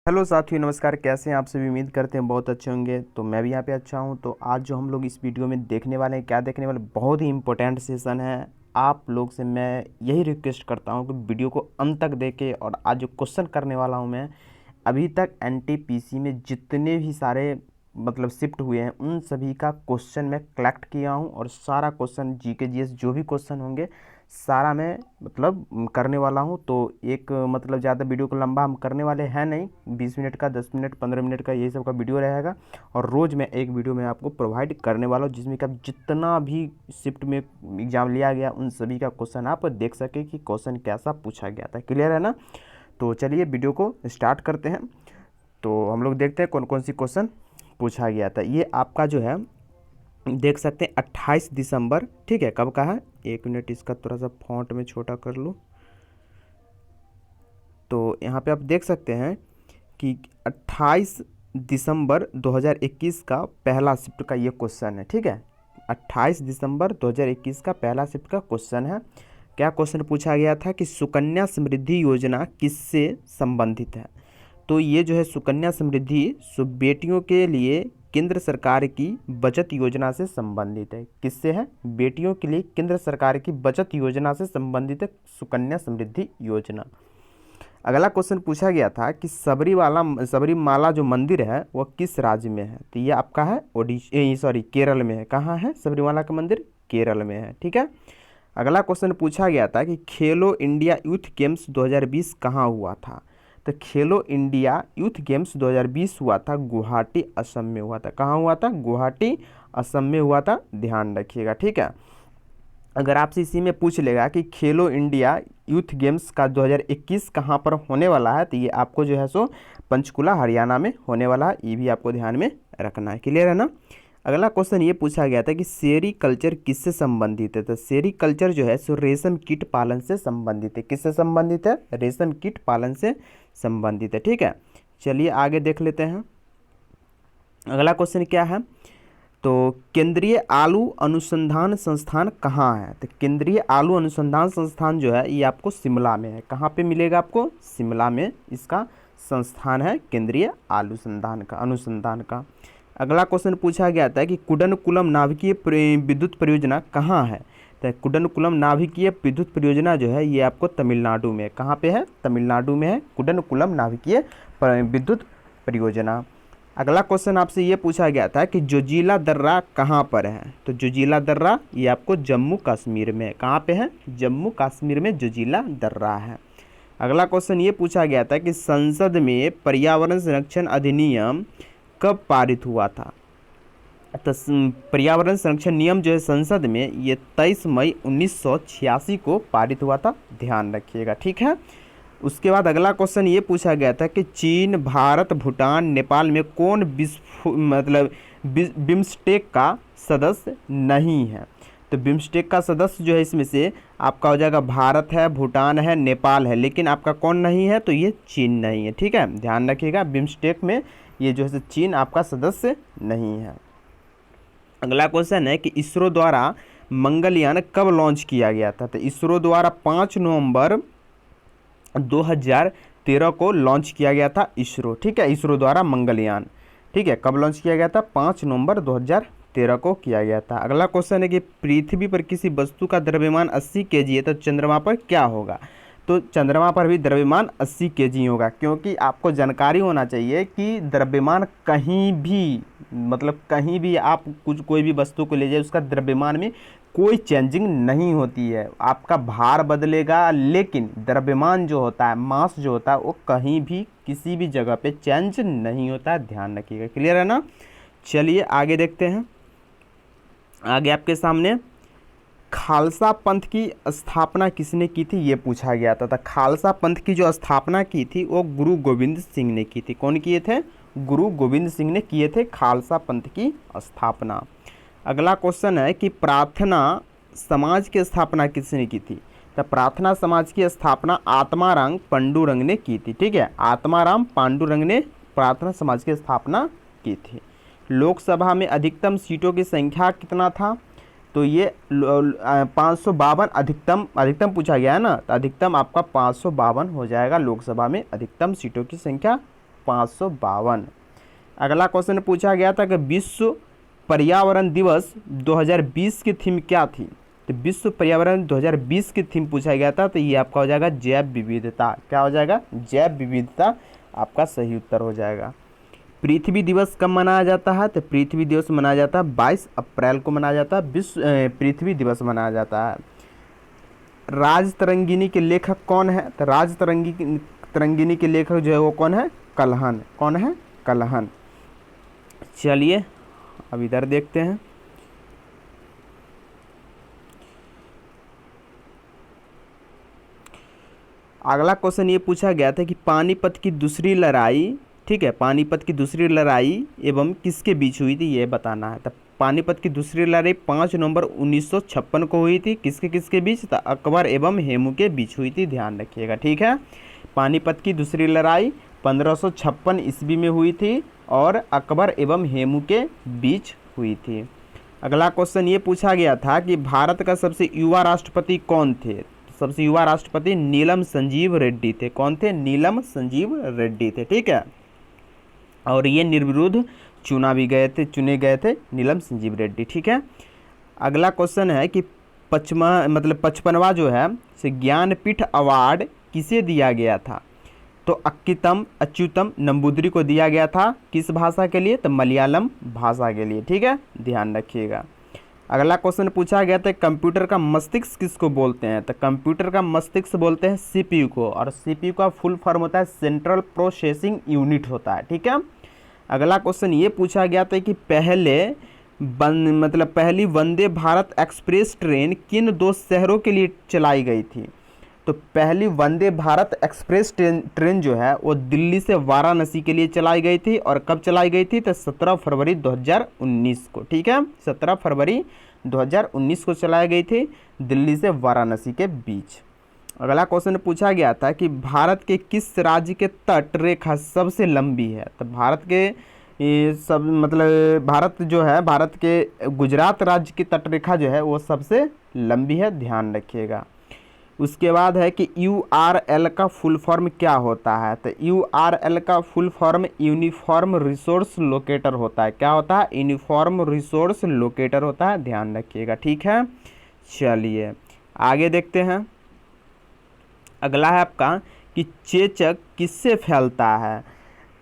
Hello साथियों, नमस्कार। कैसे हैं आप सभी? उम्मीद करते हैं बहुत अच्छे होंगे। तो मैं भी यहाँ पे अच्छा हूँ। तो आज जो हम लोग इस वीडियो में देखने वाले हैं, क्या देखने वाले, बहुत ही इंपॉर्टेंट सेशन है। आप लोग से मैं यही रिक्वेस्ट करता हूँ कि वीडियो को अंत तक देखें। और आज जो क्वेश्चन करने वाला हूँ मैं, अभी तक एनटीपीसी में जितने भी सारे शिफ्ट हुए हैं उन सभी का क्वेश्चन मैं कलेक्ट किया हूँ। और सारा क्वेश्चन जीके जीएस जो भी क्वेश्चन होंगे सारा मैं करने वाला हूँ। तो एक ज़्यादा वीडियो को लंबा हम करने वाले हैं नहीं, 20 मिनट का, 10 मिनट, 15 मिनट का यही सब का वीडियो रहेगा। और रोज़ मैं एक वीडियो में आपको प्रोवाइड करने वाला हूँ जिसमें कि आप जितना भी शिफ्ट में एग्ज़ाम लिया गया उन सभी का क्वेश्चन आप देख सके कि क्वेश्चन कैसा पूछा गया था। क्लियर है ना? तो चलिए वीडियो को स्टार्ट करते हैं। तो हम लोग देखते हैं कौन कौन सी क्वेश्चन पूछा गया था। ये आपका जो है देख सकते हैं 28 दिसंबर, ठीक है, कब का है? एक मिनट, इसका थोड़ा सा फॉन्ट में छोटा कर लूँ। तो यहाँ पे आप देख सकते हैं कि 28 दिसंबर 2021 का पहला शिफ्ट का ये क्वेश्चन है, ठीक है। 28 दिसंबर 2021 का पहला शिफ्ट का क्वेश्चन है। क्या क्वेश्चन पूछा गया था कि सुकन्या समृद्धि योजना किससे संबंधित है? तो ये जो है सुकन्या समृद्धि बेटियों के लिए केंद्र सरकार की बचत योजना से संबंधित है। किससे है? बेटियों के लिए केंद्र सरकार की बचत योजना से संबंधित है सुकन्या समृद्धि योजना। अगला क्वेश्चन पूछा गया था कि सबरीमाला जो मंदिर है वह किस राज्य में है? तो ये आपका है केरल में है। कहाँ है सबरीमाला का मंदिर? केरल में है, ठीक है। अगला क्वेश्चन पूछा गया था कि खेलो इंडिया यूथ गेम्स 2020 कहाँ हुआ था? तो खेलो इंडिया यूथ गेम्स 2020 हुआ था गुवाहाटी, असम में हुआ था। कहाँ हुआ था? गुवाहाटी, असम में हुआ था। ध्यान रखिएगा, ठीक है। अगर आपसे इसी में पूछ लेगा कि खेलो इंडिया यूथ गेम्स का 2021 कहाँ पर होने वाला है, तो ये आपको जो है सो पंचकुला, हरियाणा में होने वाला है। ये भी आपको ध्यान में रखना है। क्लियर है ना? अगला क्वेश्चन ये पूछा गया था कि सेरीकल्चर किससे संबंधित है? तो सेरीकल्चर जो है सो रेशम कीट पालन से संबंधित है। किससे संबंधित है? रेशम कीट पालन से संबंधित है, ठीक है। चलिए आगे देख लेते हैं। अगला क्वेश्चन क्या है? तो केंद्रीय आलू अनुसंधान संस्थान कहाँ है? तो केंद्रीय आलू अनुसंधान संस्थान जो है ये आपको शिमला में है। कहाँ पे मिलेगा आपको? शिमला में इसका संस्थान है, केंद्रीय आलू अनुसंधान का। अगला क्वेश्चन पूछा गया था कि कुडनकुलम नाभिकीय विद्युत परियोजना कहाँ है? तो कुडनकुलम नाभिकीय विद्युत परियोजना जो है ये आपको तमिलनाडु में। कहाँ पे है? तमिलनाडु में है कुडनकुलम नाभिकीय विद्युत परियोजना। अगला क्वेश्चन आपसे ये पूछा गया था कि जोजिला दर्रा कहाँ पर है? तो जोजिला दर्रा ये आपको जम्मू कश्मीर में। कहाँ पे है? जम्मू कश्मीर में जोजिला दर्रा है। अगला क्वेश्चन ये पूछा गया था कि संसद में पर्यावरण संरक्षण अधिनियम कब पारित हुआ था? तो पर्यावरण संरक्षण नियम जो है संसद में ये 23 मई 1986 को पारित हुआ था। ध्यान रखिएगा, ठीक है। उसके बाद अगला क्वेश्चन ये पूछा गया था कि चीन, भारत, भूटान, नेपाल में कौन बिम्स्टेक का सदस्य नहीं है? तो बिम्स्टेक का सदस्य जो है इसमें से आपका हो जाएगा भारत है, भूटान है, नेपाल है, लेकिन आपका कौन नहीं है? तो ये चीन नहीं है, ठीक है। ध्यान रखिएगा, बिम्स्टेक में ये जो है चीन आपका सदस्य नहीं है। अगला क्वेश्चन है कि इसरो द्वारा मंगलयान कब लॉन्च किया गया था? तो इसरो द्वारा 5 नवंबर 2013 को लॉन्च किया गया था इसरो, ठीक है। इसरो द्वारा मंगलयान, ठीक है, कब लॉन्च किया गया था? 5 नवंबर 2013 को किया गया था। अगला क्वेश्चन है कि पृथ्वी पर किसी वस्तु का द्रव्यमान 80 केजी है तो चंद्रमा पर क्या होगा? तो चंद्रमा पर भी द्रव्यमान 80 केजी होगा, क्योंकि आपको जानकारी होना चाहिए कि द्रव्यमान कहीं भी कहीं भी आप कोई भी वस्तु को ले जाए उसका द्रव्यमान में कोई चेंजिंग नहीं होती है। आपका भार बदलेगा लेकिन द्रव्यमान जो होता है, मास जो होता है, वो कहीं भी किसी भी जगह पे चेंज नहीं होता है। ध्यान रखिएगा। क्लियर है ना? चलिए आगे देखते हैं। आगे आपके सामने खालसा पंथ की स्थापना किसने की थी ये पूछा गया था। खालसा पंथ की जो स्थापना की थी वो गुरु गोविंद सिंह ने की थी। कौन किए थे? गुरु गोविंद सिंह ने किए थे खालसा पंथ की स्थापना। अगला क्वेश्चन है कि प्रार्थना समाज की स्थापना किसने की थी? तो प्रार्थना समाज की स्थापना आत्माराम पांडुरंग ने की थी, ठीक है। आत्माराम पांडुरंग ने प्रार्थना समाज की स्थापना की थी। लोकसभा में अधिकतम सीटों की संख्या कितना था? तो ये 552 अधिकतम पूछा गया है ना, तो अधिकतम आपका 552 हो जाएगा लोकसभा में अधिकतम सीटों की संख्या 552। अगला क्वेश्चन पूछा गया था कि विश्व पर्यावरण दिवस 2020 की थीम क्या थी। तो विश्व पर्यावरण 2020 की थीम पूछा गया था, तो ये आपका हो जाएगा जैव विविधता। क्या हो जाएगा? जैव विविधता आपका सही उत्तर हो जाएगा। पृथ्वी दिवस कब मनाया जाता है? तो पृथ्वी दिवस मनाया जाता है 22 अप्रैल को मनाया जाता है, विश्व पृथ्वी दिवस मनाया जाता है। राज तरंगिनी के लेखक कौन है? तो राज तरंगिनी के लेखक जो है वो कौन है? कल्हन। कौन है? कल्हन। चलिए अब इधर देखते हैं। अगला क्वेश्चन ये पूछा गया था कि पानीपत की दूसरी लड़ाई, ठीक है, पानीपत की दूसरी लड़ाई एवं किसके बीच हुई थी ये बताना है। तब पानीपत की दूसरी लड़ाई 5 नवंबर 1956 को हुई थी। किसके किसके बीच? तो अकबर एवं हेमू के बीच हुई थी, ध्यान रखिएगा, ठीक है। पानीपत की दूसरी लड़ाई 1556 ईस्वी में हुई थी और अकबर एवं हेमू के बीच हुई थी। अगला क्वेश्चन ये पूछा गया था कि भारत का सबसे युवा राष्ट्रपति कौन थे। सबसे युवा राष्ट्रपति नीलम संजीव रेड्डी थे। कौन थे? नीलम संजीव रेड्डी थे, ठीक है। और ये निर्विरोध चुने गए थे नीलम संजीव रेड्डी, ठीक है। अगला क्वेश्चन है कि 55वां जो है से ज्ञानपीठ अवार्ड किसे दिया गया था। तो अच्युतम नंबूदरी को दिया गया था। किस भाषा के लिए? तो मलयालम भाषा के लिए, ठीक है, ध्यान रखिएगा। अगला क्वेश्चन पूछा गया था कंप्यूटर का मस्तिष्क किसको बोलते हैं। तो कंप्यूटर का मस्तिष्क बोलते हैं सीपीयू को, और सीपीयू का फुल फॉर्म होता है सेंट्रल प्रोसेसिंग यूनिट होता है, ठीक है। अगला क्वेश्चन ये पूछा गया था कि पहली वंदे भारत एक्सप्रेस ट्रेन किन 2 शहरों के लिए चलाई गई थी। तो पहली वंदे भारत एक्सप्रेस ट्रेन जो है वो दिल्ली से वाराणसी के लिए चलाई गई थी। और कब चलाई गई थी? तो 17 फरवरी 2019 को, ठीक है, 17 फरवरी 2019 को चलाई गई थी दिल्ली से वाराणसी के बीच। अगला क्वेश्चन पूछा गया था कि भारत के किस राज्य के तट रेखा सबसे लंबी है। तो भारत के भारत जो है, भारत के गुजरात राज्य की तट रेखा जो है वो सबसे लंबी है, ध्यान रखिएगा। उसके बाद है कि URL का फुल फॉर्म क्या होता है। तो URL का full form uniform resource locator होता है। क्या होता है? यूनिफॉर्म रिसोर्स लोकेटर होता है, ध्यान रखिएगा, ठीक है। चलिए आगे देखते हैं। अगला है आपका कि चेचक किससे फैलता है।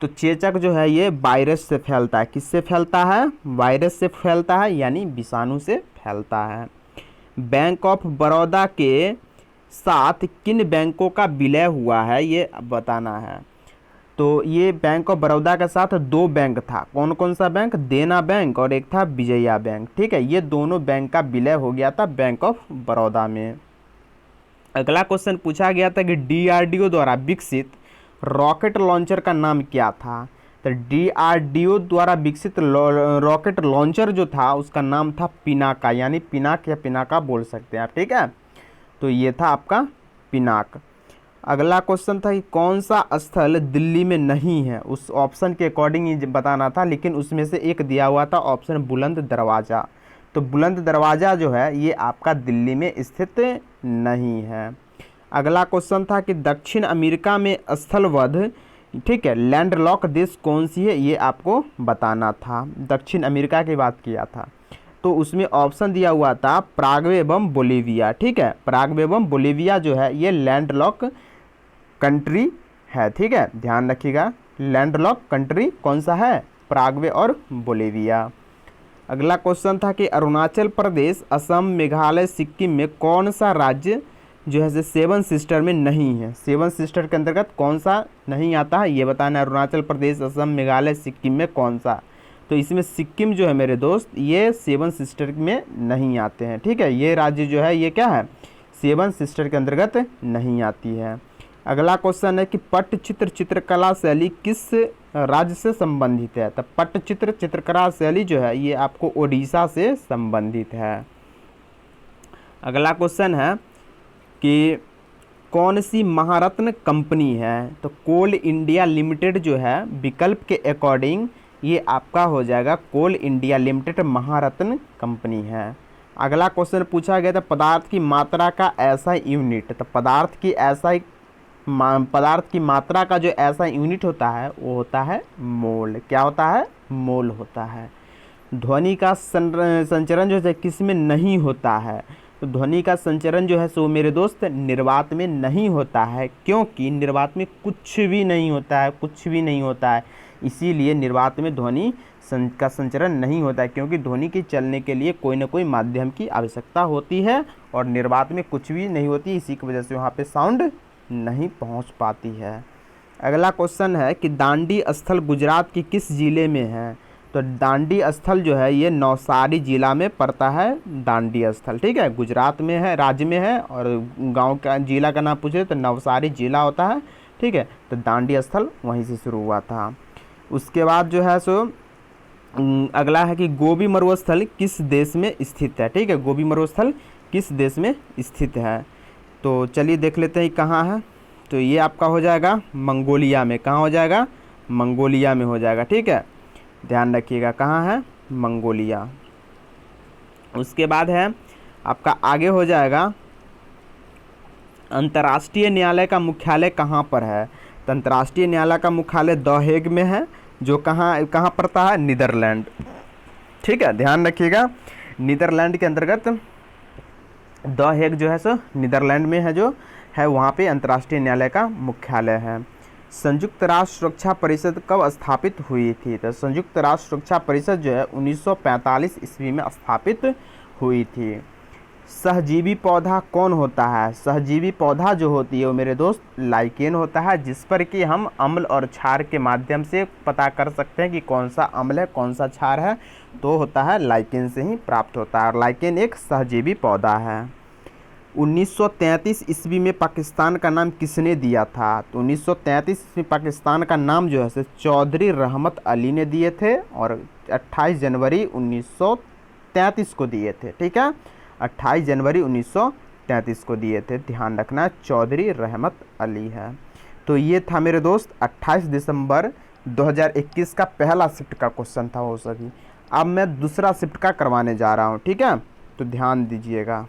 तो चेचक जो है ये वायरस से फैलता है। किससे फैलता है? वायरस से फैलता है, यानी विषाणु से फैलता है। बैंक ऑफ बड़ौदा के साथ किन बैंकों का विलय हुआ है ये बताना है। तो ये बैंक ऑफ बड़ौदा के साथ 2 बैंक था। कौन कौन सा बैंक? देना बैंक और एक था विजया बैंक, ठीक है। ये दोनों बैंक का विलय हो गया था बैंक ऑफ बड़ौदा में। अगला क्वेश्चन पूछा गया था कि DRDO द्वारा विकसित रॉकेट लॉन्चर का नाम क्या था। तो DRDO द्वारा विकसित रॉकेट लॉन्चर जो था उसका नाम था पिनाका, यानी पिनाक या पिनाका बोल सकते हैं आप, ठीक है। तो ये था आपका पिनाक। अगला क्वेश्चन था कि कौन सा स्थल दिल्ली में नहीं है। उस ऑप्शन के अकॉर्डिंग ही बताना था, लेकिन उसमें से एक दिया हुआ था ऑप्शन बुलंद दरवाज़ा। तो बुलंद दरवाज़ा जो है ये आपका दिल्ली में स्थित नहीं है। अगला क्वेश्चन था कि दक्षिण अमेरिका में स्थलबद्ध, ठीक है, लैंडलॉक देश कौन सी है ये आपको बताना था। दक्षिण अमेरिका की बात किया था तो उसमें ऑप्शन दिया हुआ था पराग्वे एवं बोलीविया, ठीक है। पराग्वे एवं बोलीविया जो है ये लैंडलॉक कंट्री है, ठीक है, ध्यान रखिएगा। लैंडलॉक कंट्री कौन सा है? पराग्वे और बोलीविया। अगला क्वेश्चन था कि अरुणाचल प्रदेश, असम, मेघालय, सिक्किम में कौन सा राज्य जो है 7 सिस्टर में नहीं है। 7 सिस्टर के अंतर्गत कौन सा नहीं आता है ये बताना है। अरुणाचल प्रदेश, असम, मेघालय, सिक्किम में कौन सा। तो इसमें सिक्किम जो है मेरे दोस्त ये 7 सिस्टर में नहीं आते हैं, ठीक है। ये राज्य जो है ये क्या है? 7 सिस्टर के अंतर्गत नहीं आती है। अगला क्वेश्चन है कि पट्टचित्र चित्रकला शैली किस राज्य से संबंधित है। तो पट्टचित्र चित्रकला शैली जो है ये आपको ओडिशा से संबंधित है। अगला क्वेश्चन है कि कौन सी महारत्न कंपनी है। तो कोल इंडिया लिमिटेड जो है विकल्प के अकॉर्डिंग ये आपका हो जाएगा कोल इंडिया लिमिटेड महारत्न कंपनी है। अगला क्वेश्चन पूछा गया था पदार्थ की मात्रा का ऐसा यूनिट। तो पदार्थ की ऐसा पदार्थ की मात्रा का जो ऐसा यूनिट होता है वो होता है मोल। क्या होता है? मोल होता है। ध्वनि का संचरण जो है किस में नहीं होता है? तो ध्वनि का संचरण जो है सो मेरे दोस्त निर्वात में नहीं होता है, क्योंकि निर्वात में कुछ भी नहीं होता है, कुछ भी नहीं होता है। इसीलिए निर्वात में ध्वनि का संचरण नहीं होता है, क्योंकि ध्वनि के चलने के लिए कोई ना कोई माध्यम की आवश्यकता होती है और निर्वात में कुछ भी नहीं होती, इसी की वजह से वहाँ पे साउंड नहीं पहुँच पाती है। अगला क्वेश्चन है कि दांडी स्थल गुजरात के किस ज़िले में है? तो दांडी स्थल जो है ये नवसारी जिला में पड़ता है। दांडी स्थल, ठीक है, गुजरात में है, राज्य में है, और गांव का जिला का नाम पूछे तो नवसारी जिला होता है, ठीक है। तो दांडी स्थल वहीं से शुरू हुआ था। उसके बाद जो है सो अगला है कि गोबी मरुस्थल किस देश में स्थित है? ठीक है, गोबी मरुस्थल किस देश में स्थित है? तो चलिए देख लेते हैं कहाँ है। तो ये आपका हो जाएगा मंगोलिया में। कहाँ हो जाएगा? मंगोलिया में हो जाएगा, ठीक है, ध्यान रखिएगा कहाँ है? मंगोलिया। उसके बाद है आपका आगे हो जाएगा अंतर्राष्ट्रीय न्यायालय का मुख्यालय कहाँ पर है? तो अंतर्राष्ट्रीय न्यायालय का मुख्यालय द हेग में है, जो कहाँ पड़ता है? नीदरलैंड, ठीक है, ध्यान रखिएगा। नीदरलैंड के अंतर्गत द हेग जो है सो नीदरलैंड में है, जो है वहाँ पे अंतर्राष्ट्रीय न्यायालय का मुख्यालय है। संयुक्त राष्ट्र सुरक्षा परिषद कब स्थापित हुई थी? तो संयुक्त राष्ट्र सुरक्षा परिषद जो है 1945 ईस्वी में स्थापित हुई थी। सहजीवी पौधा कौन होता है? सहजीवी पौधा जो होती है वो मेरे दोस्त लाइकेन होता है, जिस पर कि हम अम्ल और क्षार के माध्यम से पता कर सकते हैं कि कौन सा अम्ल है कौन सा क्षार है, तो होता है लाइकेन से ही प्राप्त होता है, और लाइकेन एक सहजीवी पौधा है। 1933 ईस्वी में पाकिस्तान का नाम किसने दिया था? तो 1933 में पाकिस्तान का नाम जो है चौधरी रहमत अली ने दिए थे, और 28 जनवरी 1933 को दिए थे, ठीक है, 28 जनवरी 1933 को दिए थे, ध्यान रखना चौधरी रहमत अली है। तो ये था मेरे दोस्त 28 दिसंबर 2021 का पहला शिफ्ट का क्वेश्चन था वो सभी। अब मैं दूसरा शिफ्ट का करवाने जा रहा हूँ, ठीक है, तो ध्यान दीजिएगा।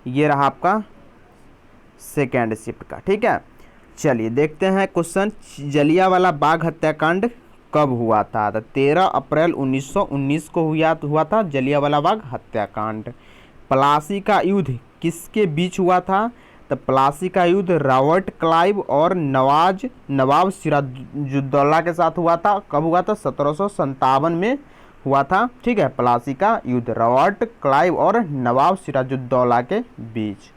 ये रहा आपका सेकेंड शिफ्ट का, ठीक है। चलिए देखते हैं क्वेश्चन, जलियांवाला बाग हत्याकांड कब हुआ था? तो 13 अप्रैल 1919 को हुआ था जलियांवाला बाग हत्याकांड। प्लासी का युद्ध किसके बीच हुआ था? तो प्लासी का युद्ध रॉबर्ट क्लाइव और नवाब सिराजुद्दौला के साथ हुआ था। कब हुआ था? 1757 में हुआ था, ठीक है। प्लासी का युद्ध रॉबर्ट क्लाइव और नवाब सिराजुद्दौला के बीच।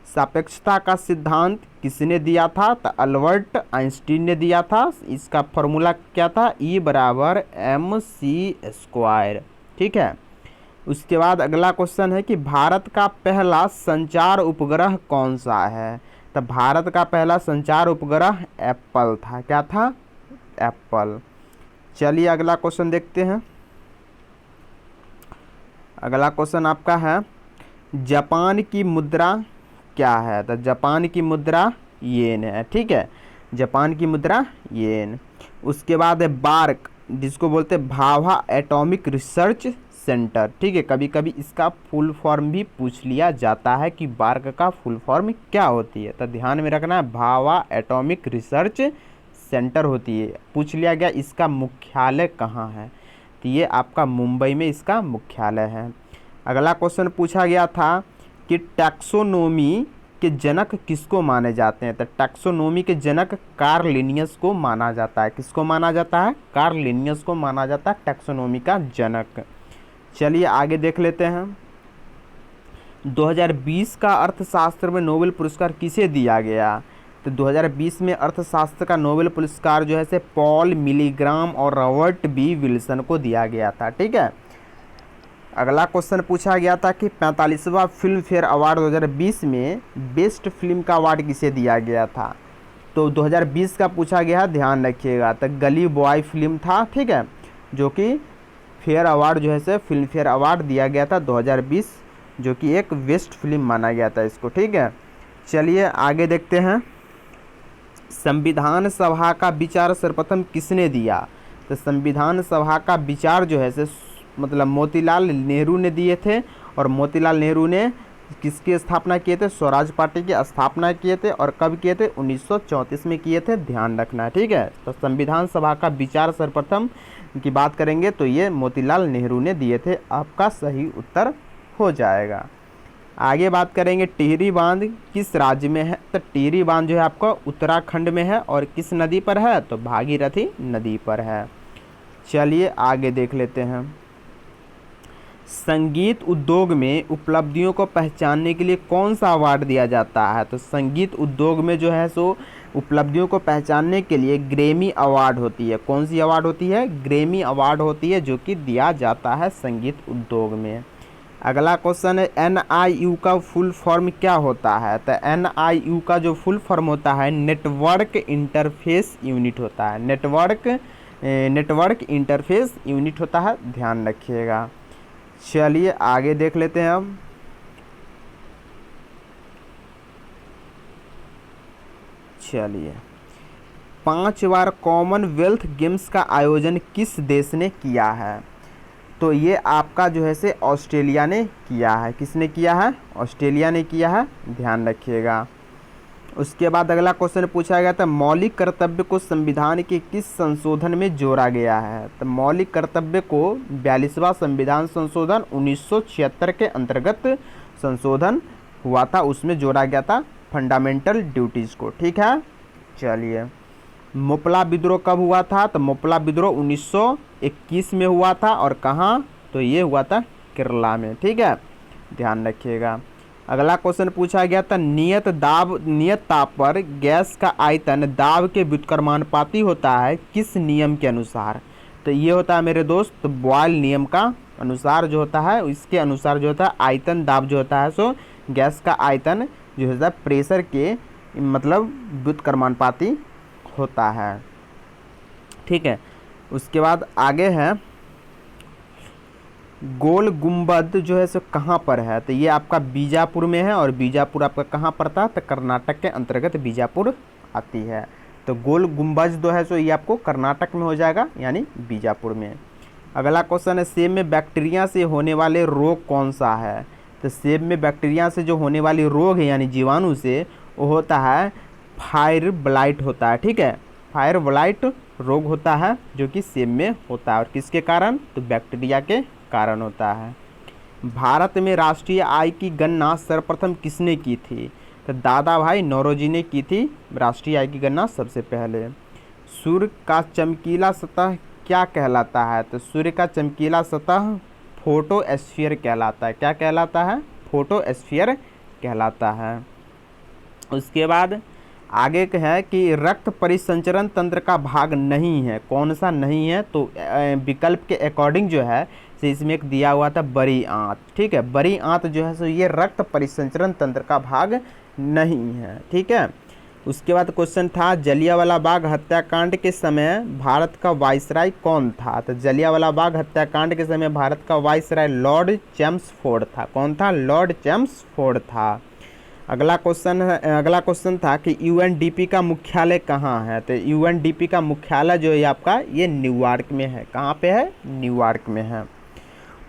सापेक्षता का सिद्धांत किसने दिया था? तो अल्बर्ट आइंस्टीन ने दिया था। इसका फॉर्मूला क्या था? E बराबर mc², ठीक है। उसके बाद अगला क्वेश्चन है कि भारत का पहला संचार उपग्रह कौन सा है? तो भारत का पहला संचार उपग्रह एप्पल था। क्या था? एप्पल। चलिए अगला क्वेश्चन देखते हैं। अगला क्वेश्चन आपका है जापान की मुद्रा क्या है? तो जापान की मुद्रा येन है, ठीक है, जापान की मुद्रा येन। उसके बाद है बार्क, जिसको बोलते हैं भाभा एटॉमिक रिसर्च सेंटर, ठीक है। कभी कभी इसका फुल फॉर्म भी पूछ लिया जाता है कि बार्क का फुल फॉर्म क्या होती है, तो ध्यान में रखना है भाभा एटॉमिक रिसर्च सेंटर होती है। पूछ लिया गया इसका मुख्यालय कहाँ है? तो ये आपका मुंबई में इसका मुख्यालय है। अगला क्वेश्चन पूछा गया था कि टैक्सोनोमी के जनक किसको माने जाते हैं? तो टैक्सोनोमी के जनक कार्ल लिनियस को माना जाता है। किसको माना जाता है? कार्ल लिनियस को माना जाता है टैक्सोनोमी का जनक। चलिए आगे देख लेते हैं। 2020 का अर्थशास्त्र में नोबेल पुरस्कार किसे दिया गया? तो 2020 में अर्थशास्त्र का नोबेल पुरस्कार जो है से पॉल मिलीग्राम और रॉबर्ट बी विल्सन को दिया गया था, ठीक है। अगला क्वेश्चन पूछा गया था कि 45वां फिल्म फेयर अवार्ड 2020 में बेस्ट फिल्म का अवार्ड किसे दिया गया था? तो 2020 का पूछा गया, ध्यान रखिएगा। तो गली बॉय फिल्म था, ठीक है, जो कि फेयर अवार्ड जो है से फिल्म फेयर अवार्ड दिया गया था 2020, जो कि एक बेस्ट फिल्म माना गया था इसको, ठीक है। चलिए आगे देखते हैं। संविधान सभा का विचार सर्वप्रथम किसने दिया? तो संविधान सभा का विचार जो है से मतलब मोतीलाल नेहरू ने दिए थे, और मोतीलाल नेहरू ने किसकी स्थापना किए थे? स्वराज पार्टी की स्थापना किए थे। और कब किए थे? 1934 में किए थे, ध्यान रखना है, ठीक है। तो संविधान सभा का विचार सर्वप्रथम की बात करेंगे तो ये मोतीलाल नेहरू ने दिए थे, आपका सही उत्तर हो जाएगा। आगे बात करेंगे टिहरी बांध किस राज्य में है? तो टिहरी बांध जो है आपका उत्तराखंड में है। और किस नदी पर है? तो भागीरथी नदी पर है। चलिए आगे देख लेते हैं। संगीत उद्योग में उपलब्धियों को पहचानने के लिए कौन सा अवार्ड दिया जाता है? तो संगीत उद्योग में जो है सो उपलब्धियों को पहचानने के लिए ग्रैमी अवार्ड होती है। कौन सी अवार्ड होती है? ग्रैमी अवार्ड होती है, जो कि दिया जाता है संगीत उद्योग में। अगला क्वेश्चन है NIU का फुल फॉर्म क्या होता है? तो NIU का जो फुल फॉर्म होता है नेटवर्क इंटरफेस यूनिट होता है। नेटवर्क इंटरफेस यूनिट होता है, ध्यान रखिएगा। चलिए आगे देख लेते हैं अब। चलिए 5 बार कॉमनवेल्थ गेम्स का आयोजन किस देश ने किया है? तो ये आपका जो है से ऑस्ट्रेलिया ने किया है। किसने किया है? ऑस्ट्रेलिया ने किया है, ध्यान रखिएगा। उसके बाद अगला क्वेश्चन पूछा गया था मौलिक कर्तव्य को संविधान के किस संशोधन में जोड़ा गया है? तो मौलिक कर्तव्य को 42वां संविधान संशोधन 1976 के अंतर्गत संशोधन हुआ था, उसमें जोड़ा गया था फंडामेंटल ड्यूटीज़ को, ठीक है। चलिए मोपला विद्रोह कब हुआ था? तो मोपला विद्रोह 1921 में हुआ था। और कहाँ? तो ये हुआ था केरला में, ठीक है, ध्यान रखिएगा। अगला क्वेश्चन पूछा गया था नियत ताप पर गैस का आयतन दाब के व्युत्क्रमानुपाती होता है किस नियम के अनुसार? तो ये होता है मेरे दोस्त बॉयल नियम का अनुसार जो होता है, इसके अनुसार जो होता है आयतन दाब जो होता है सो गैस का आयतन जो होता है प्रेशर के मतलब व्युत्क्रमानुपाती होता है, ठीक है। उसके बाद आगे है गोल गुंबद जो है सो कहाँ पर है? तो ये आपका बीजापुर में है। और बीजापुर आपका कहाँ पड़ता है? तो कर्नाटक के अंतर्गत बीजापुर आती है। तो गोल गुंबज जो है सो ये आपको कर्नाटक में हो जाएगा, यानी बीजापुर में। अगला क्वेश्चन है सेब में बैक्टीरिया से होने वाले रोग कौन सा है? तो सेब में बैक्टीरिया से जो होने वाली रोग है यानी जीवाणु से, वो होता है फायर ब्लाइट होता है, ठीक है। फायर ब्लाइट रोग होता है जो कि सेब में होता है। और किसके कारण? तो बैक्टीरिया के कारण होता है। भारत में राष्ट्रीय आय की गणना सर्वप्रथम किसने की थी? तो दादा भाई नौरोजी ने की थी राष्ट्रीय आय की गणना सबसे पहले। सूर्य का चमकीला सतह क्या कहलाता है? तो सूर्य का चमकीला सतह फोटोस्फीयर कहलाता है। क्या कहलाता है? फोटोस्फीयर कहलाता है। उसके बाद आगे है कि रक्त परिसंचरण तंत्र का भाग नहीं है, कौन सा नहीं है? तो विकल्प के अकॉर्डिंग जो है तो इसमें एक दिया हुआ था बड़ी आंत, ठीक है। बड़ी आंत जो है सो ये रक्त परिसंचरण तंत्र का भाग नहीं है, ठीक है। उसके बाद क्वेश्चन था जलियांवाला बाग हत्याकांड के समय भारत का वाइसराय कौन था? तो जलियांवाला बाग हत्याकांड के समय भारत का वाइसराय लॉर्ड चेम्सफोर्ड था। कौन था? लॉर्ड चेम्सफोर्ड था। अगला क्वेश्चन था कि UNDP का मुख्यालय कहाँ है? तो UNDP का मुख्यालय जो है आपका ये न्यूयॉर्क में है। कहाँ पे है? न्यूयॉर्क में है।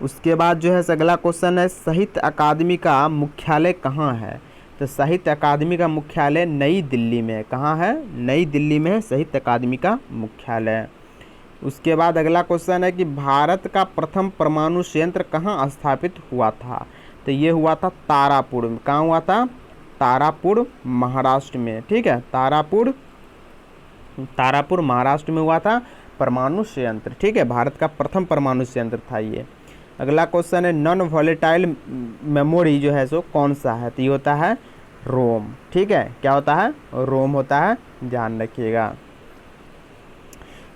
उसके बाद जो है अगला क्वेश्चन है साहित्य अकादमी का मुख्यालय कहाँ है? तो साहित्य अकादमी का मुख्यालय नई दिल्ली में। कहाँ है? नई दिल्ली में है साहित्य अकादमी का मुख्यालय। उसके बाद अगला क्वेश्चन है कि भारत का प्रथम परमाणु संयंत्र कहाँ स्थापित हुआ था? तो ये हुआ था तारापुर में। कहाँ हुआ था? तारापुर महाराष्ट्र में, ठीक है। तारापुर महाराष्ट्र में हुआ था परमाणु संयंत्र, ठीक है। भारत का प्रथम परमाणु संयंत्र था ये। अगला क्वेश्चन है नॉन वॉलेटाइल मेमोरी जो है सो कौन सा है? तो ये होता है रोम, ठीक है। क्या होता है? रोम होता है, ध्यान रखिएगा।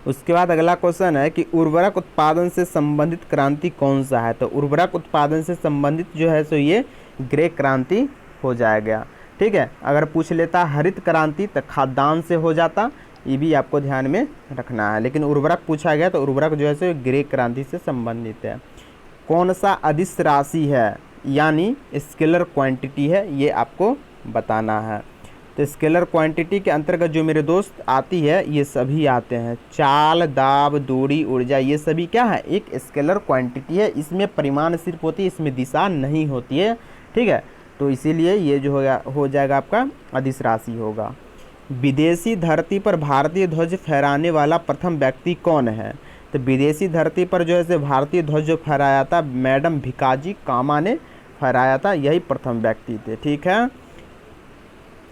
उसके बाद अगला क्वेश्चन है कि उर्वरक उत्पादन से संबंधित क्रांति कौन सा है? तो उर्वरक उत्पादन से संबंधित जो है सो ये ग्रे क्रांति हो जाएगा, ठीक है। अगर पूछ लेता हरित क्रांति तो खाद्यान्न से हो जाता, ये भी आपको ध्यान में रखना है। लेकिन उर्वरक पूछा गया तो उर्वरक जो है सो ग्रे क्रांति से संबंधित है। कौन सा अदिश राशि है यानी स्केलर क्वांटिटी है, ये आपको बताना है। तो स्केलर क्वांटिटी के अंतर्गत जो मेरे दोस्त आती है ये सभी आते हैं, चाल, दाब, दूरी, ऊर्जा, ये सभी क्या है? एक स्केलर क्वांटिटी है। इसमें परिमाण सिर्फ होती है, इसमें दिशा नहीं होती है, ठीक है। तो इसीलिए ये जो हो जाएगा आपका अदिश राशि होगा। विदेशी धरती पर भारतीय ध्वज फहराने वाला प्रथम व्यक्ति कौन है? तो विदेशी धरती पर जो है से भारतीय ध्वज जो फहराया था मैडम भिकाजी कामा ने फहराया था, यही प्रथम व्यक्ति थे। ठीक है।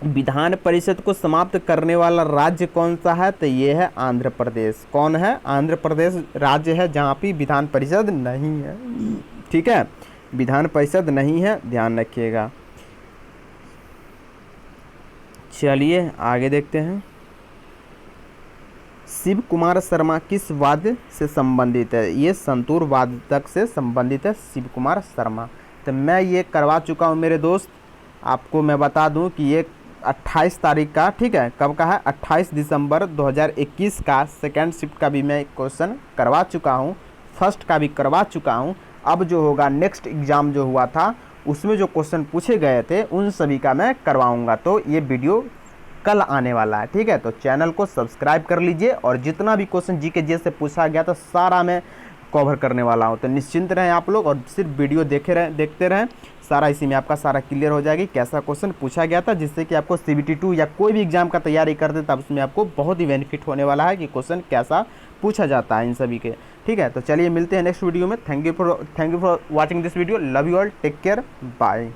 विधान परिषद को समाप्त करने वाला राज्य कौन सा है? तो ये है आंध्र प्रदेश। कौन है? आंध्र प्रदेश राज्य है जहाँ पे विधान परिषद नहीं है। ठीक है, विधान परिषद नहीं है, ध्यान रखिएगा। चलिए आगे देखते हैं। शिव कुमार शर्मा किस वाद्य से संबंधित है? ये संतूर वादक से संबंधित है शिव कुमार शर्मा। तो मैं ये करवा चुका हूँ मेरे दोस्त, आपको मैं बता दूं कि ये 28 तारीख का, ठीक है, कब का है? 28 दिसंबर 2021 का सेकेंड शिफ्ट का भी मैं क्वेश्चन करवा चुका हूँ, फर्स्ट का भी करवा चुका हूँ। अब जो होगा नेक्स्ट एग्ज़ाम जो हुआ था उसमें जो क्वेश्चन पूछे गए थे उन सभी का मैं करवाऊँगा। तो ये वीडियो कल आने वाला है। ठीक है, तो चैनल को सब्सक्राइब कर लीजिए और जितना भी क्वेश्चन जीके जे से पूछा गया तो सारा मैं कवर करने वाला हूँ। तो निश्चिंत रहें आप लोग और सिर्फ वीडियो देखते रहें, सारा इसी में आपका सारा क्लियर हो जाएगी कैसा क्वेश्चन पूछा गया था, जिससे कि आपको CBT 2 या कोई भी एग्जाम का तैयारी करते तब उसमें आपको बहुत ही बेनिफिट होने वाला है कि क्वेश्चन कैसा पूछा जाता है इन सभी के। ठीक है, तो चलिए मिलते हैं नेक्स्ट वीडियो में। Thank you for watching this video. Love you all, take care, bye.